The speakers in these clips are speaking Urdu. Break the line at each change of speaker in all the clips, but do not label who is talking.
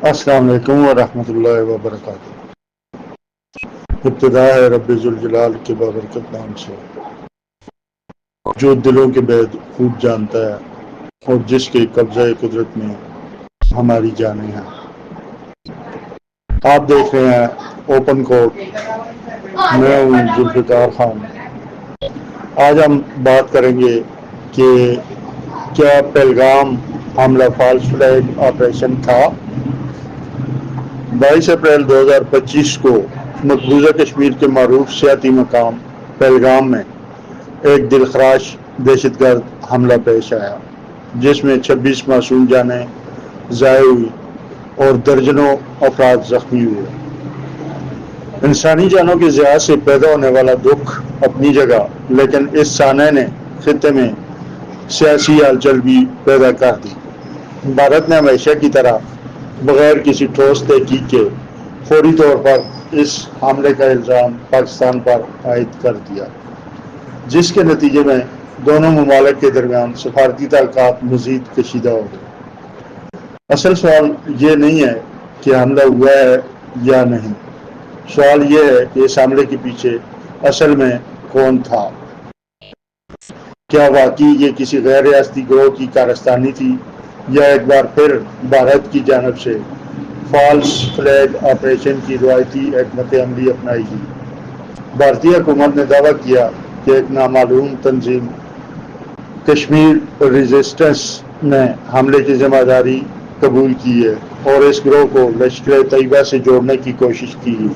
السلام علیکم ورحمۃ اللہ وبرکاتہ۔ ابتدا ہے رب ذوالجلال کے بابرکت نام سے، جو دلوں کے بید خوب جانتا ہے اور جس کے قبضہ قدرت میں ہماری جانیں ہیں۔ آپ دیکھ رہے ہیں اوپن کورٹ، میں ہوں ذوالفقار خان۔ آج ہم بات کریں گے کہ کیا پہلگام حملہ فالس فلیگ آپریشن تھا؟ 22 اپریل 2025 کو مقبوضہ کشمیر کے معروف سیاحتی مقام پہلگام میں ایک دلخراش دہشت گرد حملہ پیش آیا، جس میں 26 معصوم جانیں ضائع ہوئی اور درجنوں افراد زخمی ہوئے۔ انسانی جانوں کی ضیاع سے پیدا ہونے والا دکھ اپنی جگہ، لیکن اس سانحے نے خطے میں سیاسی ہلچل بھی پیدا کر دی۔ بھارت نے ہمیشہ کی طرح بغیر کسی ٹھوس تحقیق کے فوری طور پر اس حملے کا الزام پاکستان پر عائد کر دیا، جس کے نتیجے میں دونوں ممالک کے درمیان سفارتی تعلقات مزید کشیدہ ہو گئے۔ اصل سوال یہ نہیں ہے کہ حملہ ہوا ہے یا نہیں، سوال یہ ہے کہ اس حملے کے پیچھے اصل میں کون تھا۔ کیا واقعی یہ کسی غیر ریاستی گروہ کی کارستانی تھی، یا ایک بار پھر بھارت کی جانب سے فالس فلیگ آپریشن کی روایتی حکمت عملی اپنائی گئی؟ بھارتی حکومت نے دعویٰ کیا کہ ایک نامعلوم تنظیم کشمیر ریزسٹنس نے حملے کی ذمہ داری قبول کی ہے اور اس گروہ کو لشکر طیبہ سے جوڑنے کی کوشش کی ہے۔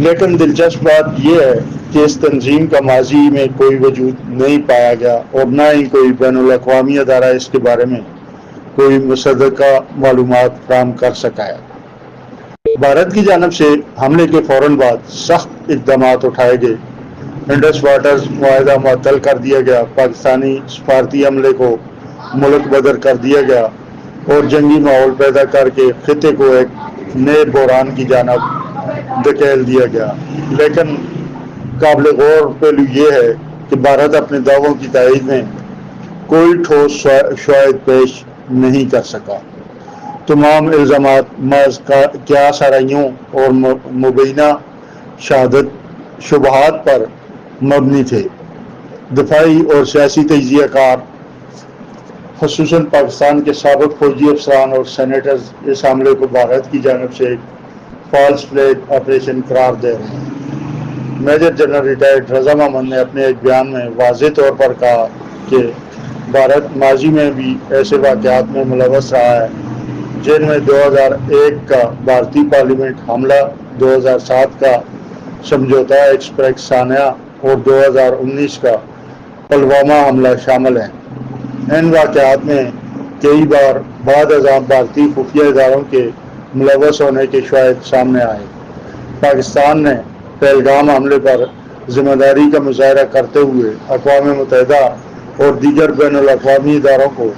لیکن دلچسپ بات یہ ہے کہ اس تنظیم کا ماضی میں کوئی وجود نہیں پایا گیا اور نہ ہی کوئی بین الاقوامی ادارہ اس کے بارے میں کوئی مصدقہ معلومات فراہم کر سکا ہے۔ بھارت کی جانب سے حملے کے فوراً بعد سخت اقدامات اٹھائے گئے۔ انڈس واٹرز معاہدہ معطل کر دیا گیا، پاکستانی سفارتی عملے کو ملک بدر کر دیا گیا اور جنگی ماحول پیدا کر کے خطے کو ایک نئے بحران کی جانب دھکیل دیا گیا۔ لیکن قابل غور پہلو یہ ہے کہ بھارت اپنے دعووں کی تائید میں کوئی ٹھوس شواہد پیش نہیں کر سکا۔ تمام الزامات محض قیاسآرائیوں اور مبینہ شبہات پر مبنی تھے۔ دفاعی اور سیاسی تجزیہ کار، خصوصاً پاکستان کے سابق فوجی افسران اور سینیٹرز، اس حملے کو بھارت کی جانب سے ایک فالس فلیگ آپریشن قرار دے رہے ہیں۔ میجر جنرل ریٹائرڈ رضا محمد نے اپنے ایک بیان میں واضح طور پر کہا کہ بھارت ماضی میں بھی ایسے واقعات میں ملوث رہا ہے، جن میں 2001 کا بھارتی پارلیمنٹ حملہ، 2007 کا سمجھوتہ ایکسپریس سانحہ اور 2019 کا پلوامہ حملہ شامل ہیں۔ ان واقعات میں کئی بار بعد ازاں بھارتی خفیہ اداروں کے ملوث ہونے کے شواہد سامنے آئے۔ پاکستان نے پہلگام حملے پر ذمہ داری کا مظاہرہ کرتے ہوئے اقوام متحدہ اور دیگر بین الاقوامی اداروں کو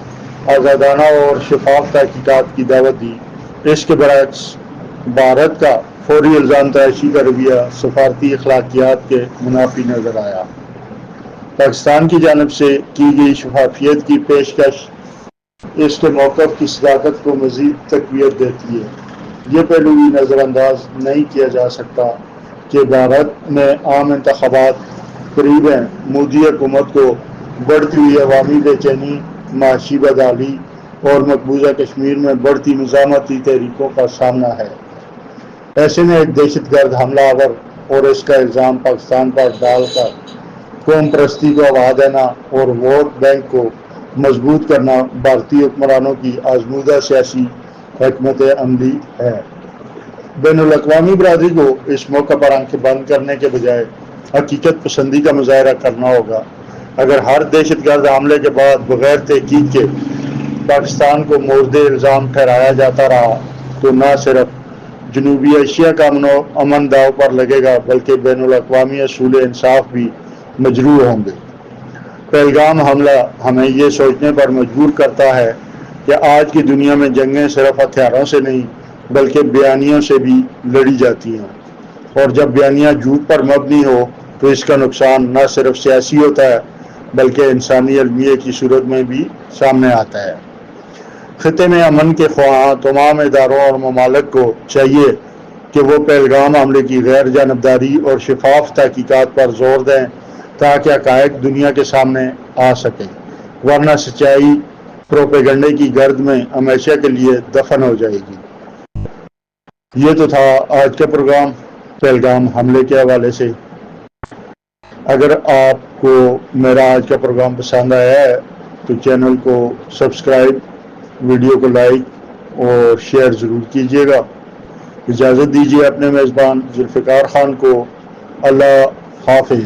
آزادانہ اور شفاف تحقیقات کی دعوت دی۔ اس کے برعکس بھارت کا فوری الزام تراشی کا رویہ سفارتی اخلاقیات کے منافی نظر آیا۔ پاکستان کی جانب سے کی گئی شفافیت کی پیشکش اس کے موقف کی صداقت کو مزید تقویت دیتی ہے۔ یہ پہلو بھی نظر انداز نہیں کیا جا سکتا کہ بھارت میں عام انتخابات قریب ہیں۔ مودی حکومت کو بڑھتی ہوئی عوامی بے چینی، معاشی بدحالی اور مقبوضہ کشمیر میں بڑھتی مزاحمتی تحریکوں کا سامنا ہے۔ ایسے میں ایک دہشت گرد حملہ آور اور اس کا الزام پاکستان پر ڈال کر قوم پرستی کو ہوا دینا اور ووٹ بینک کو مضبوط کرنا بھارتی حکمرانوں کی آزمودہ سیاسی حکمت عملی ہے۔ بین الاقوامی برادری کو اس موقع پر آنکھیں بند کرنے کے بجائے حقیقت پسندی کا مظاہرہ کرنا ہوگا۔ اگر ہر دہشت گرد حملے کے بعد بغیر تحقیق کے پاکستان کو مورد الزام ٹھہرایا جاتا رہا تو نہ صرف جنوبی ایشیا کا امن داؤ پر لگے گا، بلکہ بین الاقوامی اصول انصاف بھی مجروح ہوں گے۔ پہلگام حملہ ہمیں یہ سوچنے پر مجبور کرتا ہے کہ آج کی دنیا میں جنگیں صرف ہتھیاروں سے نہیں بلکہ بیانیوں سے بھی لڑی جاتی ہیں، اور جب بیانیہ جھوٹ پر مبنی ہو تو اس کا نقصان نہ صرف سیاسی ہوتا ہے بلکہ انسانی المیہ کی صورت میں بھی سامنے آتا ہے۔ خطے میں امن کے خواہاں تمام اداروں اور ممالک کو چاہیے کہ وہ پہلگام حملے کی غیر جانبداری اور شفاف تحقیقات پر زور دیں تاکہ حقائق دنیا کے سامنے آ سکیں، ورنہ سچائی پروپیگنڈے کی گرد میں ہمیشہ کے لیے دفن ہو جائے گی۔ یہ تو تھا آج کا پروگرام پہلگام حملے کے حوالے سے۔ اگر آپ کو میرا آج کا پروگرام پسند آیا ہے تو چینل کو سبسکرائب، ویڈیو کو لائک اور شیئر ضرور کیجیے گا۔ اجازت دیجیے اپنے میزبان ذوالفقار خان کو۔ اللہ حافظ۔